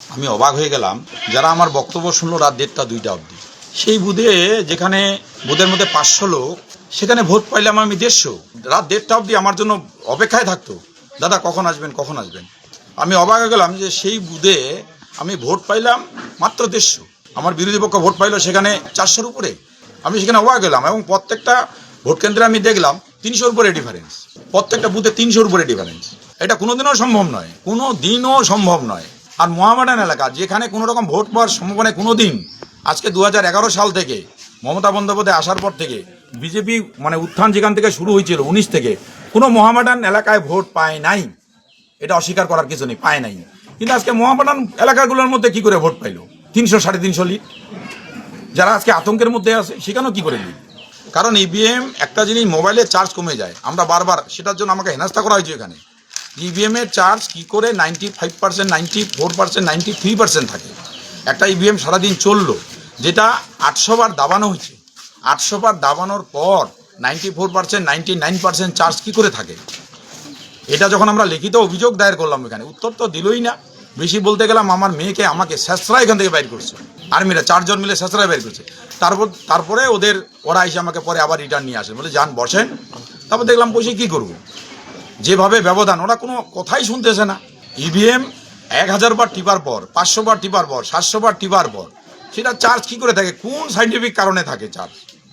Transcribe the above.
আমি অবাক হয়ে গেলাম যারা আমার বক্তব্য শুনলো রাত 1:30 2টা অবধি। সেই বুথে যেখানে বুথের মধ্যে 500 লোক, সেখানে ভোট পাইলাম আমি 150। রাত 1:30 অবধি আমার জন্য অপেক্ষায় থাকতো, দাদা কখন আসবেন কখন আসবেন। আমি অবাক হয়ে গেলাম যে সেই বুথে আমি ভোট পাইলাম মাত্র 150। আমার বিরোধী পক্ষ ভোট পাইলো সেখানে 400-র উপরে। আমি সেখানে অবাক গেলাম এবং প্রত্যেকটা ভোট কেন্দ্রে আমি দেখলাম 300-র উপরে ডিফারেন্স, প্রত্যেকটা বুথে 300-র উপরে ডিফারেন্স। এটা কোনোদিনও সম্ভব নয়, কোনো দিনও সম্ভব নয়। আর মোহামেডান এলাকা যেখানে কোনো রকম ভোট পাওয়ার সম্ভাবনা কোনো দিন, আজকে 2011 সাল থেকে মমতা বন্দ্যোপাধ্যায় আসার পর থেকে বিজেপি উত্থান যেখান থেকে শুরু হয়েছিল 19 থেকে, কোনো মোহামেডান এলাকায় ভোট পায় নাই। এটা অস্বীকার করার কিছু নেই, পায় নাই। কিন্তু আজকে মোহামেডান এলাকাগুলোর মধ্যে কি করে ভোট পাইলো 300-350 লিড? যারা আজকে আতঙ্কের মধ্যে আছে সেখানেও কি করে লিড? কারণ ইভিএম একটা জিনিস, মোবাইলের চার্জ কমে যায়, আমরা বারবার সেটার জন্য আমাকে হেনস্থা করা হয়েছে। এখানে ইভিএম এর চার্জ কি করে 95%, 94%, 93% থাকে। একটা ইভিএম সারাদিন চললো, যেটা 800 বার দাবানো হয়েছে, 800 বার দাবানোর পর 94%, 99% চার্জ কি করে থাকে? এটা যখন আমরা লিখিত অভিযোগ দায়ের করলাম, এখানে উত্তর তো দিলই না। বেশি বলতে গেলাম আমার মেয়েকে আমাকে শেষরা এখান থেকে বাইর করছে, আর্মিরা 4 জন মিলে শেষরায় বাইর করছে। তারপরে ওরা এসে আমাকে পরে আবার রিটার্ন নিয়ে আসে, বলে যান বসেন। তারপর দেখলাম বসে কি করবো, যেভাবে ব্যবধান, ওরা কোনো কথাই শুনতেছে না। ইভিএম 1000 বার টিপার পর, 500 বার টিপার পর, 700 বার টিপার পর সেটা চার্জ কি করে থাকে? কোন সাইন্টিফিক কারণে থাকে চার্জ?